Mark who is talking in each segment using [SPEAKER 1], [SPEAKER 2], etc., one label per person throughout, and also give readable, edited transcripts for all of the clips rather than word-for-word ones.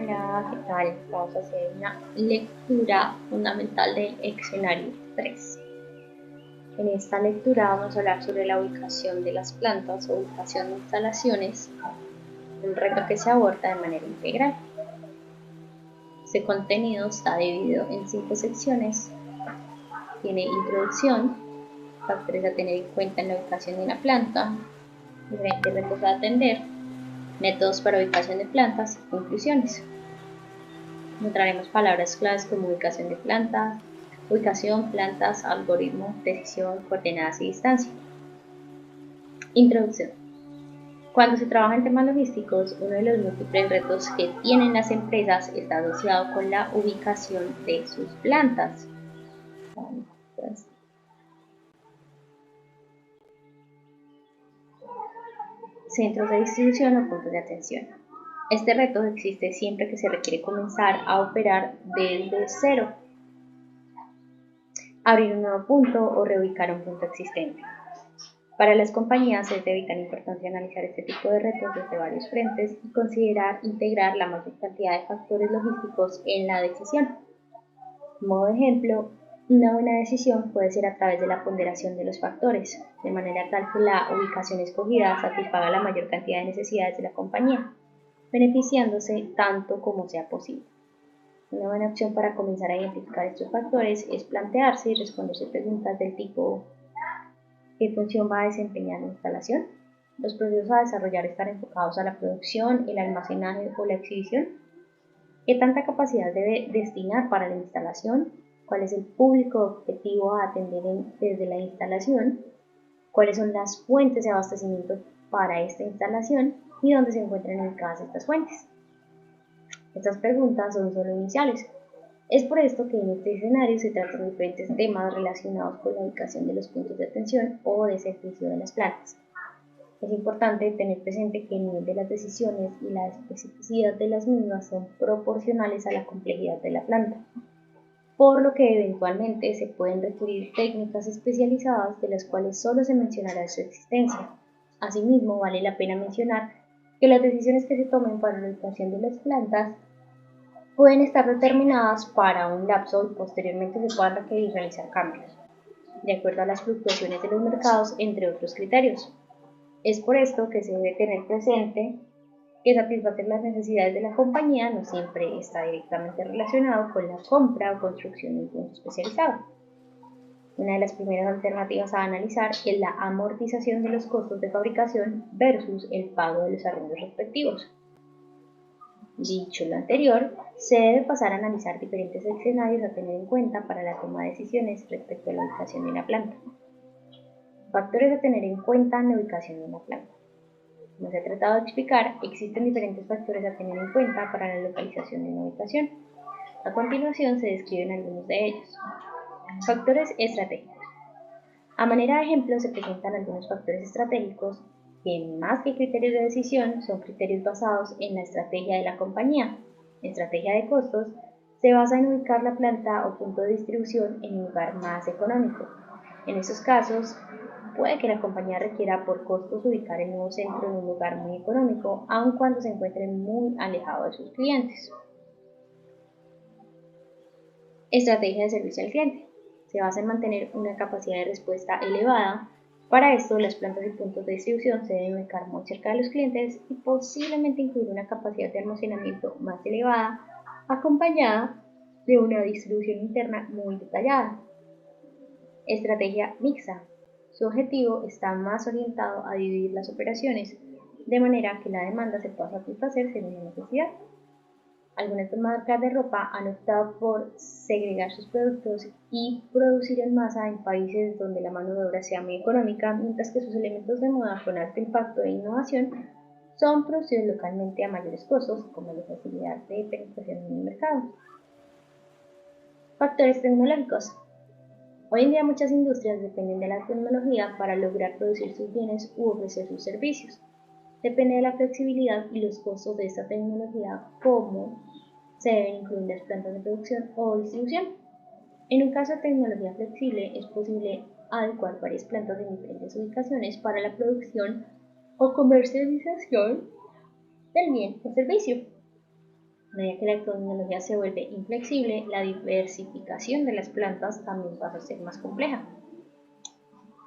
[SPEAKER 1] Hola, ¿qué tal? Vamos a hacer una lectura fundamental del escenario 3. En esta lectura vamos a hablar sobre la ubicación de las plantas o ubicación de instalaciones, un reto que se aborda de manera integral. Este contenido está dividido en 5 secciones. Tiene introducción, factores a tener en cuenta en la ubicación de una planta, diferentes retos a atender, métodos para ubicación de plantas y conclusiones. Encontraremos palabras claves como ubicación de plantas, ubicación, plantas, algoritmo, precisión, coordenadas y distancia. Introducción. Cuando se trabaja en temas logísticos, uno de los múltiples retos que tienen las empresas está asociado con la ubicación de sus plantas. Centros de distribución o puntos de atención. Este reto existe siempre que se requiere comenzar a operar desde cero, abrir un nuevo punto o reubicar un punto existente. Para las compañías es de vital importancia analizar este tipo de retos desde varios frentes y considerar integrar la mayor cantidad de factores logísticos en la decisión. Modo de ejemplo, una buena decisión puede ser a través de la ponderación de los factores, de manera tal que la ubicación escogida satisfaga la mayor cantidad de necesidades de la compañía, beneficiándose tanto como sea posible. Una buena opción para comenzar a identificar estos factores es plantearse y responderse preguntas del tipo: ¿qué función va a desempeñar la instalación? ¿Los procesos a desarrollar están enfocados a la producción, el almacenaje o la exhibición? ¿Qué tanta capacidad debe destinar para la instalación? ¿Cuál es el público objetivo a atender desde la instalación? ¿Cuáles son las fuentes de abastecimiento para esta instalación? ¿Y dónde se encuentran ubicadas estas fuentes? Estas preguntas son solo iniciales. Es por esto que en este escenario se tratan diferentes temas relacionados con la ubicación de los puntos de atención o de servicio de las plantas. Es importante tener presente que el nivel de las decisiones y la especificidad de las mismas son proporcionales a la complejidad de la planta, por lo que eventualmente se pueden requerir técnicas especializadas de las cuales solo se mencionará su existencia. Asimismo, vale la pena mencionar que las decisiones que se tomen para la ubicación de las plantas pueden estar determinadas para un lapso y posteriormente se puedan requerir realizar cambios, de acuerdo a las fluctuaciones de los mercados, entre otros criterios. Es por esto que se debe tener presente que satisfacer las necesidades de la compañía no siempre está directamente relacionado con la compra o construcción de un punto especializado. Una de las primeras alternativas a analizar es la amortización de los costos de fabricación versus el pago de los arrendos respectivos. Dicho lo anterior, se debe pasar a analizar diferentes escenarios a tener en cuenta para la toma de decisiones respecto a la ubicación de una planta. Factores a tener en cuenta en la ubicación de una planta. Como se ha tratado de explicar, existen diferentes factores a tener en cuenta para la localización de una ubicación. A continuación se describen algunos de ellos. Factores estratégicos. A manera de ejemplo se presentan algunos factores estratégicos que, más que criterios de decisión, son criterios basados en la estrategia de la compañía. Estrategia de costos se basa en ubicar la planta o punto de distribución en un lugar más económico. En estos casos, puede que la compañía requiera por costos ubicar el nuevo centro en un lugar muy económico, aun cuando se encuentre muy alejado de sus clientes. Estrategia de servicio al cliente. Se basa en mantener una capacidad de respuesta elevada. Para esto, las plantas y puntos de distribución se deben ubicar muy cerca de los clientes y posiblemente incluir una capacidad de almacenamiento más elevada, acompañada de una distribución interna muy detallada. Estrategia mixta. Su objetivo está más orientado a dividir las operaciones, de manera que la demanda se pueda satisfacer según la necesidad. Algunas marcas de ropa han optado por segregar sus productos y producir en masa en países donde la mano de obra sea muy económica, mientras que sus elementos de moda con alto impacto e innovación son producidos localmente a mayores costos, como la facilidad de penetración en el mercado. Factores tecnológicos. Hoy en día muchas industrias dependen de la tecnología para lograr producir sus bienes u ofrecer sus servicios. Depende de la flexibilidad y los costos de esta tecnología cómo se deben incluir las plantas de producción o distribución. En un caso de tecnología flexible es posible adecuar varias plantas en diferentes ubicaciones para la producción o comercialización del bien o servicio. A medida que la tecnología se vuelve inflexible, la diversificación de las plantas también pasa a ser más compleja.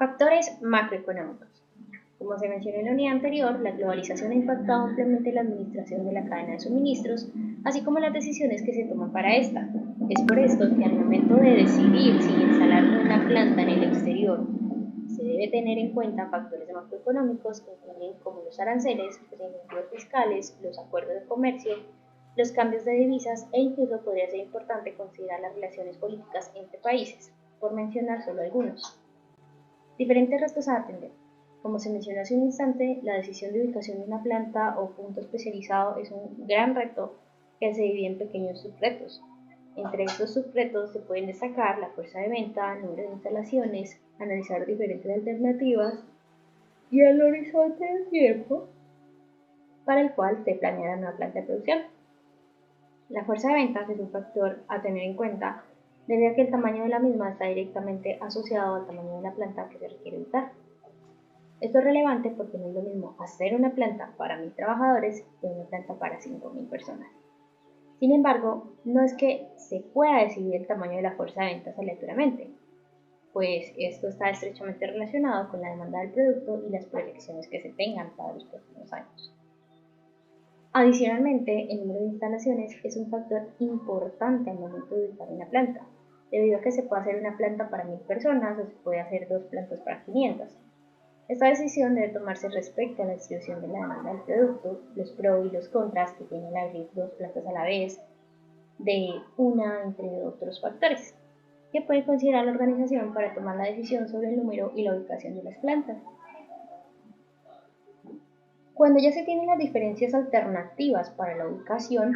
[SPEAKER 1] Factores macroeconómicos. Como se mencionó en la unidad anterior, la globalización ha impactado ampliamente la administración de la cadena de suministros, así como las decisiones que se toman para esta. Es por esto que al momento de decidir si instalar una planta en el exterior, se debe tener en cuenta factores macroeconómicos que incluyen como los aranceles, los incentivos fiscales, los acuerdos de comercio, los cambios de divisas e incluso podría ser importante considerar las relaciones políticas entre países, por mencionar solo algunos. Diferentes retos a atender. Como se mencionó hace un instante, la decisión de ubicación de una planta o punto especializado es un gran reto que se divide en pequeños subretos. Entre estos subretos se pueden destacar la fuerza de venta, el número de instalaciones, analizar diferentes alternativas y el horizonte de tiempo para el cual se planea la nueva planta de producción. La fuerza de ventas es un factor a tener en cuenta debido a que el tamaño de la misma está directamente asociado al tamaño de la planta que se requiere ubicar. Esto es relevante porque no es lo mismo hacer una planta para 1000 trabajadores que una planta para 5000 personas. Sin embargo, no es que se pueda decidir el tamaño de la fuerza de ventas aleatoriamente, pues esto está estrechamente relacionado con la demanda del producto y las proyecciones que se tengan para los próximos años. Adicionalmente, el número de instalaciones es un factor importante al momento de ubicar una planta, debido a que se puede hacer una planta para 1000 personas o se puede hacer 2 plantas para 500. Esta decisión debe tomarse respecto a la distribución de la demanda del producto, los pros y los contras que tiene el abrir 2 plantas a la vez, de una entre otros factores, que puede considerar la organización para tomar la decisión sobre el número y la ubicación de las plantas. Cuando ya se tienen las diferencias alternativas para la ubicación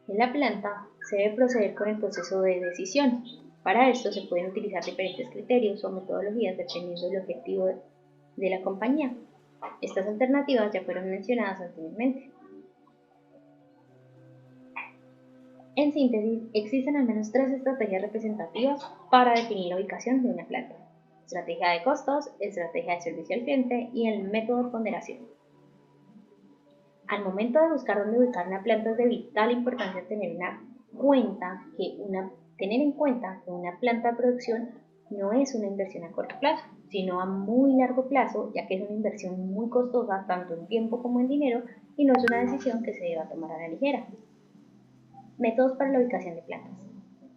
[SPEAKER 1] de la planta, se debe proceder con el proceso de decisión. Para esto se pueden utilizar diferentes criterios o metodologías dependiendo del objetivo de la compañía. Estas alternativas ya fueron mencionadas anteriormente. En síntesis, existen al menos 3 estrategias representativas para definir la ubicación de una planta: estrategia de costos, estrategia de servicio al cliente y el método de ponderación. Al momento de buscar dónde ubicar una planta es de vital importancia tener en cuenta que una planta de producción no es una inversión a corto plazo, sino a muy largo plazo, ya que es una inversión muy costosa tanto en tiempo como en dinero y no es una decisión que se deba tomar a la ligera. Métodos para la ubicación de plantas.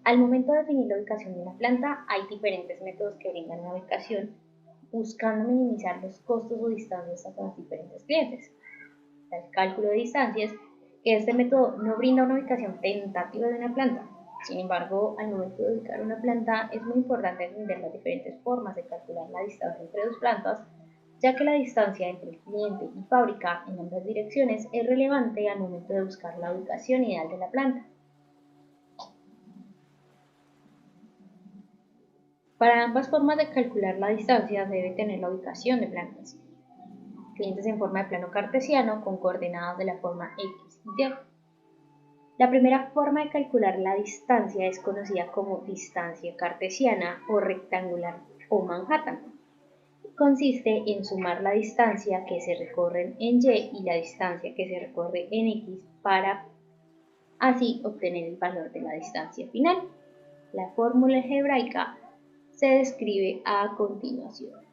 [SPEAKER 1] Al momento de definir la ubicación de una planta, hay diferentes métodos que brindan una ubicación buscando minimizar los costos o distancias hacia los diferentes clientes. El cálculo de distancias, que este método no brinda una ubicación tentativa de una planta. Sin embargo, al momento de ubicar una planta es muy importante entender las diferentes formas de calcular la distancia entre dos plantas, ya que la distancia entre el cliente y fábrica en ambas direcciones es relevante al momento de buscar la ubicación ideal de la planta. Para ambas formas de calcular la distancia se debe tener la ubicación de plantas. Clientes en forma de plano cartesiano con coordenadas de la forma X y Y. La primera forma de calcular la distancia es conocida como distancia cartesiana o rectangular o Manhattan. Consiste en sumar la distancia que se recorre en Y y la distancia que se recorre en X para así obtener el valor de la distancia final. La fórmula algebraica se describe a continuación.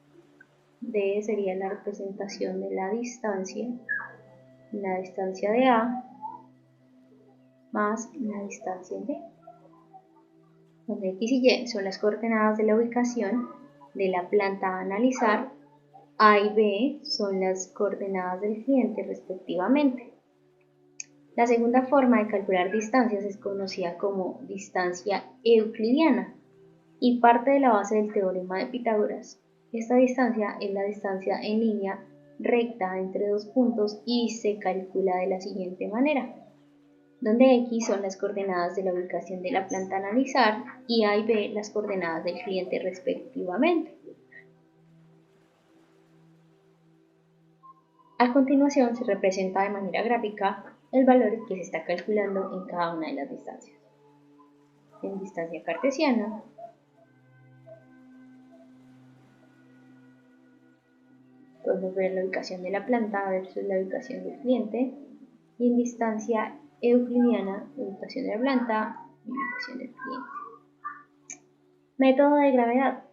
[SPEAKER 1] D sería la representación de la distancia de A más la distancia de B, donde X y Y son las coordenadas de la ubicación de la planta a analizar, A y B son las coordenadas del cliente respectivamente. La segunda forma de calcular distancias es conocida como distancia euclidiana y parte de la base del teorema de Pitágoras. Esta distancia es la distancia en línea recta entre dos puntos y se calcula de la siguiente manera, donde X son las coordenadas de la ubicación de la planta a analizar y A y B las coordenadas del cliente respectivamente. A continuación se representa de manera gráfica el valor que se está calculando en cada una de las distancias. En distancia cartesiana, podemos ver la ubicación de la planta versus la ubicación del cliente, y en distancia euclidiana, ubicación de la planta y ubicación del cliente. Método de gravedad.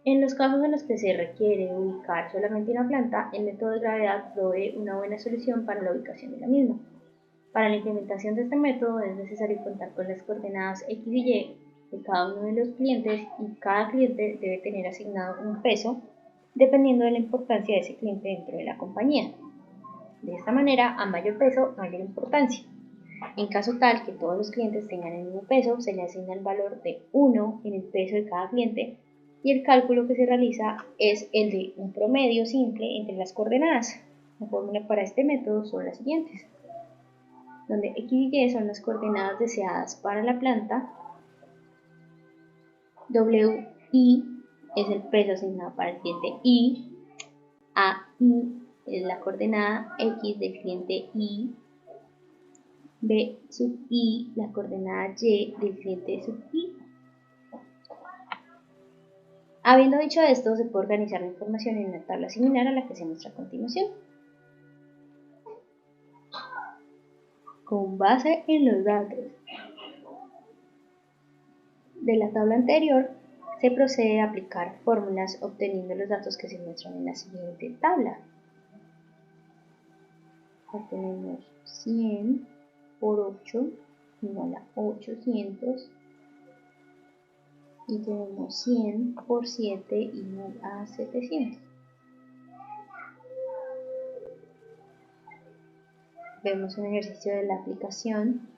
[SPEAKER 1] En los casos en los que se requiere ubicar solamente una planta, el método de gravedad provee una buena solución para la ubicación de la misma. Para la implementación de este método es necesario contar con las coordenadas X y Y de cada uno de los clientes y cada cliente debe tener asignado un peso dependiendo de la importancia de ese cliente dentro de la compañía. De esta manera, a mayor peso, mayor importancia. En caso tal que todos los clientes tengan el mismo peso, se le asigna el valor de 1 en el peso de cada cliente y el cálculo que se realiza es el de un promedio simple entre las coordenadas. La fórmula para este método son las siguientes, donde X y Y son las coordenadas deseadas para la planta, WI es el peso asignado para el cliente I, AI es la coordenada X del cliente I, B sub I la coordenada Y del cliente sub I. Habiendo dicho esto, se puede organizar la información en una tabla similar a la que se muestra a continuación. Con base en los datos de la tabla anterior, se procede a aplicar fórmulas obteniendo los datos que se muestran en la siguiente tabla. Obtenemos 100 por 8 igual a 800 y tenemos 100 por 7 igual a 700. Vemos un ejercicio de la aplicación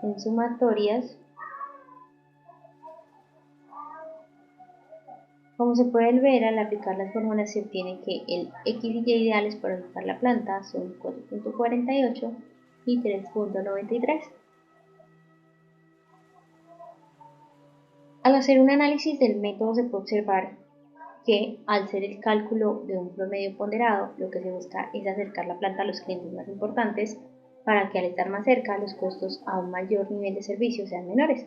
[SPEAKER 1] en sumatorias. Como se puede ver, al aplicar las fórmulas se obtiene que el X y Y ideales para ubicar la planta son 4.48 y 3.93. Al hacer un análisis del método se puede observar que al ser el cálculo de un promedio ponderado, lo que se busca es acercar la planta a los clientes más importantes para que al estar más cerca los costos a un mayor nivel de servicio sean menores.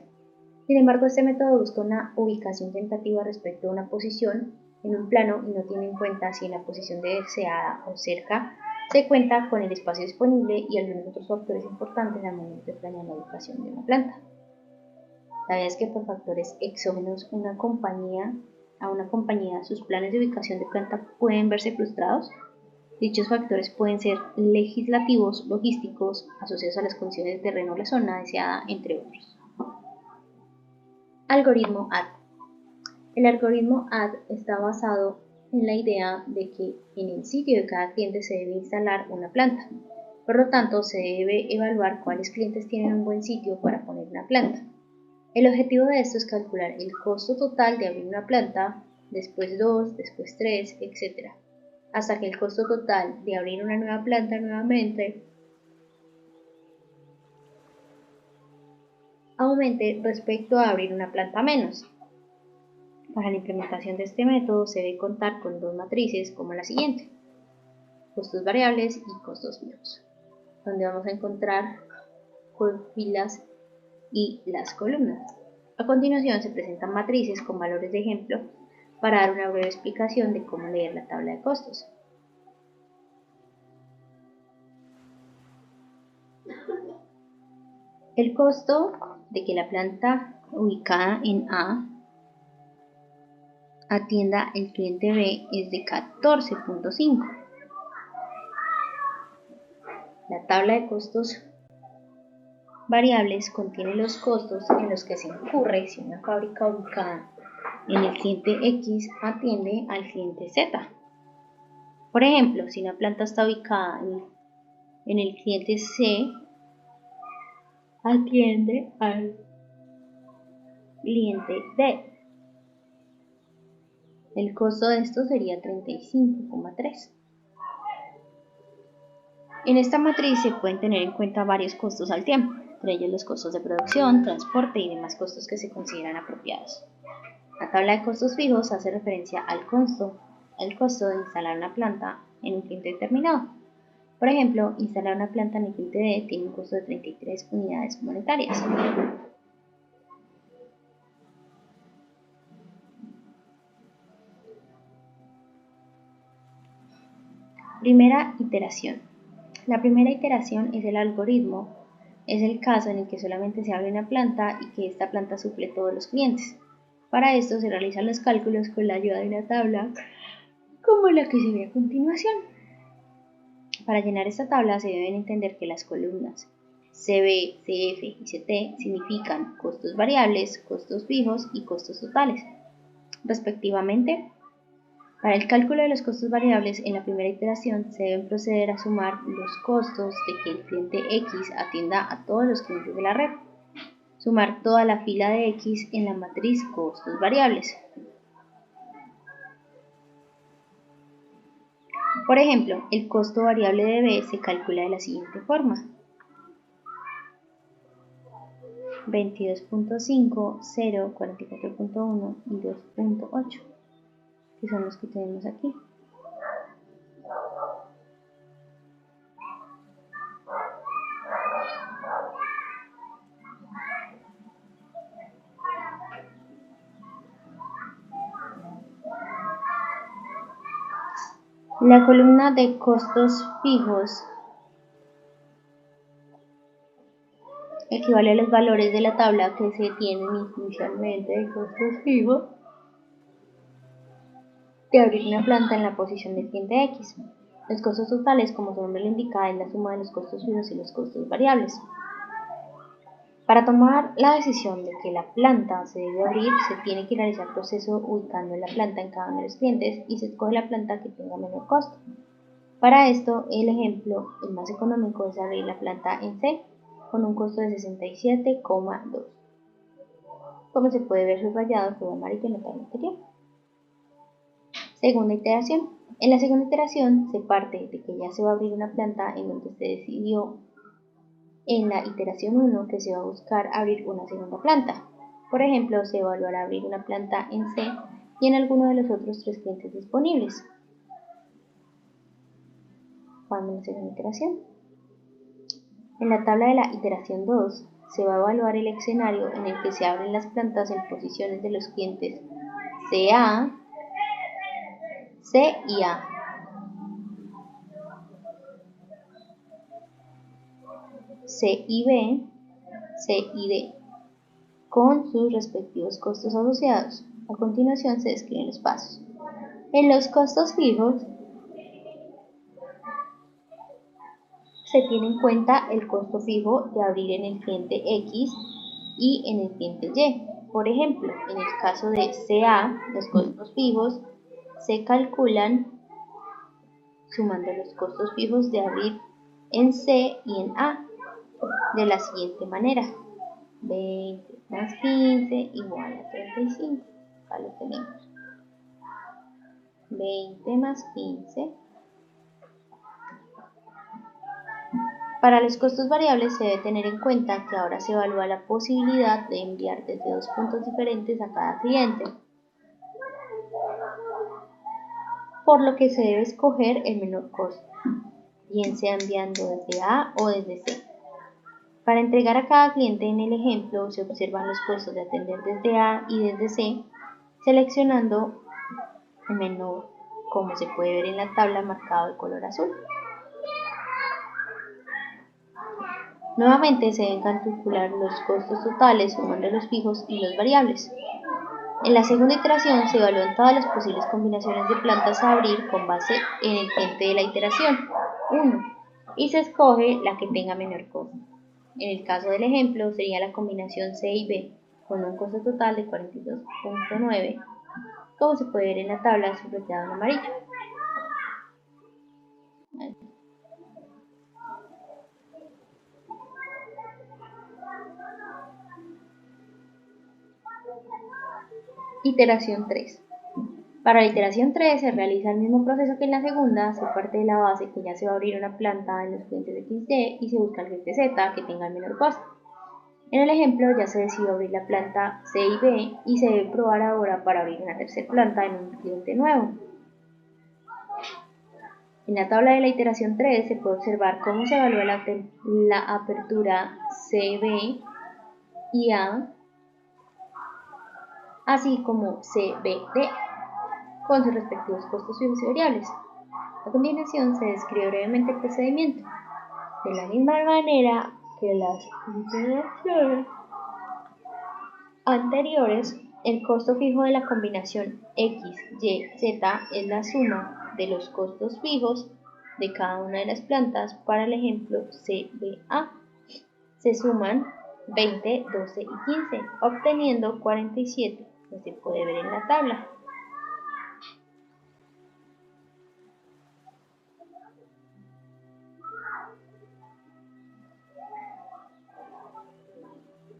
[SPEAKER 1] Sin embargo, este método busca una ubicación tentativa respecto a una posición en un plano y no tiene en cuenta si en la posición deseada o cerca se cuenta con el espacio disponible y algunos otros factores importantes al momento de planear la ubicación de una planta. ¿Sabías que por factores exógenos a una compañía sus planes de ubicación de planta pueden verse frustrados? Dichos factores pueden ser legislativos, logísticos, asociados a las condiciones de terreno o la zona deseada, entre otros. Algoritmo AD. El algoritmo AD está basado en la idea de que en el sitio de cada cliente se debe instalar una planta. Por lo tanto, se debe evaluar cuáles clientes tienen un buen sitio para poner una planta. El objetivo de esto es calcular el costo total de abrir una planta, después 2, después 3, etc., hasta que el costo total de abrir una nueva planta nuevamente aumente respecto a abrir una planta menos. Para la implementación de este método se debe contar con dos matrices como la siguiente: costos variables y costos fijos, donde vamos a encontrar por filas y las columnas. A continuación se presentan matrices con valores de ejemplo para dar una breve explicación de cómo leer la tabla de costos. El costo de que la planta ubicada en A atienda el cliente B es de 14.5. La tabla de costos variables contiene los costos en los que se incurre si una fábrica ubicada en el cliente X atiende al cliente Z. Por ejemplo, si una planta está ubicada en el cliente C, atiende al cliente D. El costo de esto sería 35,3. En esta matriz se pueden tener en cuenta varios costos al tiempo, entre ellos los costos de producción, transporte y demás costos que se consideran apropiados. La tabla de costos fijos hace referencia al costo de instalar una planta en un cliente determinado. Por ejemplo, instalar una planta en el cliente D tiene un costo de 33 unidades monetarias. Primera iteración. La primera iteración es el algoritmo Es el caso en el que solamente se abre una planta y que esta planta suple todos los clientes. Para esto se realizan los cálculos con la ayuda de una tabla como la que se ve a continuación. Para llenar esta tabla se deben entender que las columnas CB, CF y CT significan costos variables, costos fijos y costos totales, respectivamente. Para el cálculo de los costos variables, en la primera iteración se deben proceder a sumar los costos de que el cliente X atienda a todos los clientes de la red. Sumar toda la fila de X en la matriz costos variables. Por ejemplo, el costo variable de B se calcula de la siguiente forma: 22.5, 0, 44.1 y 2.8, que son los que tenemos aquí. La columna de costos fijos equivale a los valores de la tabla que se tienen inicialmente de costos fijos de abrir una planta en la posición del cliente X. Los costos totales, como su nombre lo indica, es la suma de los costos fijos y los costos variables. Para tomar la decisión de que la planta se debe abrir, se tiene que realizar el proceso ubicando la planta en cada uno de los clientes y se escoge la planta que tenga menor costo. Para esto, el ejemplo, el más económico, es abrir la planta en C con un costo de 67,2. Como se puede ver subrayado en color amarillo en la tabla anterior. Segunda iteración. En la segunda iteración se parte de que ya se va a abrir una planta en donde se decidió en la iteración 1 que se va a buscar abrir una segunda planta. Por ejemplo, se evaluará abrir una planta en C y en alguno de los otros 3 clientes disponibles. Cuando en la segunda iteración. En la tabla de la iteración 2 se va a evaluar el escenario en el que se abren las plantas en posiciones de los clientes CA, C y A. C y B, C y D, con sus respectivos costos asociados. A continuación se describen los pasos. En los costos fijos se tiene en cuenta el costo fijo de abrir en el cliente X y en el cliente Y. Por ejemplo, en el caso de CA, los costos fijos se calculan sumando los costos fijos de abrir en C y en A de la siguiente manera: 20 más 15 igual a 35. Acá lo tenemos. 20 más 15. Para los costos variables se debe tener en cuenta que ahora se evalúa la posibilidad de enviar desde 2 puntos diferentes a cada cliente, por lo que se debe escoger el menor costo, bien sea enviando desde A o desde C. Para entregar a cada cliente en el ejemplo se observan los costos de atender desde A y desde C, seleccionando el menor, como se puede ver en la tabla marcado de color azul. Nuevamente se deben calcular los costos totales sumando los fijos y los variables. En la segunda iteración se evalúan todas las posibles combinaciones de plantas a abrir con base en el cliente de la iteración 1 y se escoge la que tenga menor costo. En el caso del ejemplo sería la combinación C y B con un costo total de 42.9, como se puede ver en la tabla subrayada en amarillo. Iteración 3. Para la iteración 3 se realiza el mismo proceso que en la segunda, se parte de la base que ya se va a abrir una planta en los clientes XY y se busca el cliente Z que tenga el menor costo. En el ejemplo ya se decidió abrir la planta C y B y se debe probar ahora para abrir una tercera planta en un cliente nuevo. En la tabla de la iteración 3 se puede observar cómo se evalúa la apertura CB y A, así como CBD, con sus respectivos costos fijos y variables. A continuación se describe brevemente el procedimiento. De la misma manera, que las iteraciones anteriores. El costo fijo de la combinación X, Y, Z es la suma de los costos fijos de cada una de las plantas. Para el ejemplo CBA, se suman 20, 12 y 15, obteniendo 47, que se puede ver en la tabla.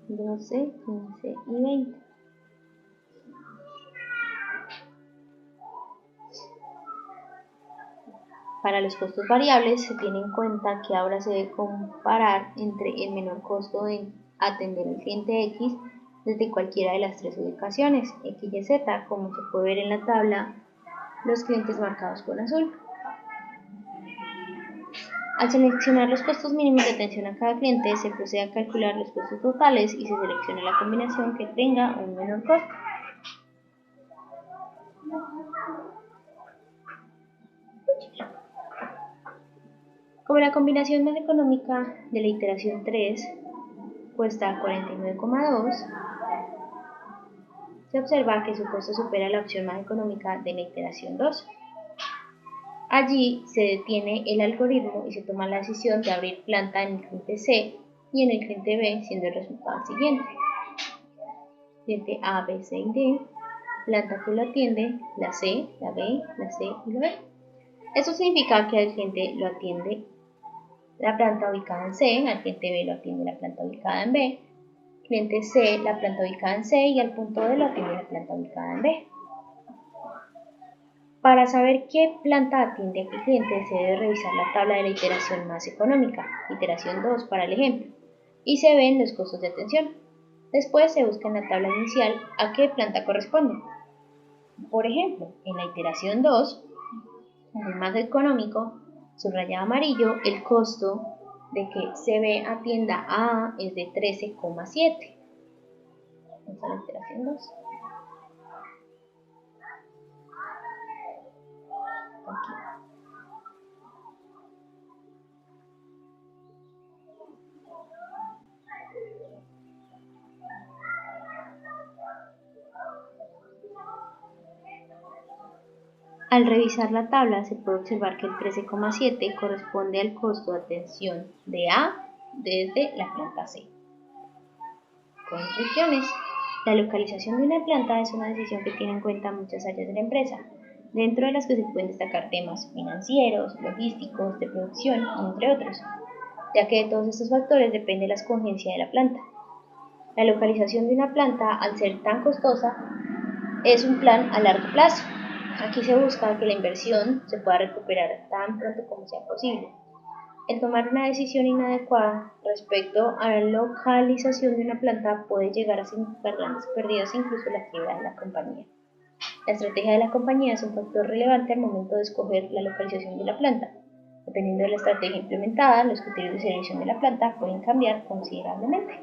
[SPEAKER 1] $12, 15 y 20. Para los costos variables se tiene en cuenta que ahora se debe comparar entre el menor costo de atender al cliente X desde cualquiera de las tres ubicaciones, X y Z, como se puede ver en la tabla, los clientes marcados con azul. Al seleccionar los costos mínimos de atención a cada cliente, se procede a calcular los costos totales y se selecciona la combinación que tenga un menor costo. Como la combinación más económica de la iteración 3 cuesta 49,2, se observa que su costo supera la opción más económica de la iteración 2. Allí se detiene el algoritmo y se toma la decisión de abrir planta en el cliente C y en el cliente B, siendo el resultado el siguiente. Cliente A, B, C y D, planta que lo atiende, la C, la B, la C y la B. Esto significa que al cliente lo atiende la planta ubicada en C, al cliente B lo atiende la planta ubicada en B, cliente C la planta ubicada en C y al punto D lo atiende la planta ubicada en B. Para saber qué planta atiende a qué cliente se debe revisar la tabla de la iteración más económica, iteración 2 para el ejemplo, y se ven los costos de atención. Después se busca en la tabla inicial a qué planta corresponde. Por ejemplo, en la iteración 2, en el más económico, subrayado amarillo, el costo de que CB atienda a A es de 13,7. Vamos a la iteración 2. Aquí. Al revisar la tabla se puede observar que el 13,7 corresponde al costo de atención de A desde la planta C. Conclusiones. La localización de una planta es una decisión que tiene en cuenta muchas áreas de la empresa, dentro de las que se pueden destacar temas financieros, logísticos, de producción, entre otros, ya que de todos estos factores depende la escogencia de la planta. La localización de una planta, al ser tan costosa, es un plan a largo plazo. Aquí se busca que la inversión se pueda recuperar tan pronto como sea posible. El tomar una decisión inadecuada respecto a la localización de una planta puede llegar a significar grandes pérdidas e incluso la quiebra de la compañía. La estrategia de la compañía es un factor relevante al momento de escoger la localización de la planta. Dependiendo de la estrategia implementada, los criterios de selección de la planta pueden cambiar considerablemente.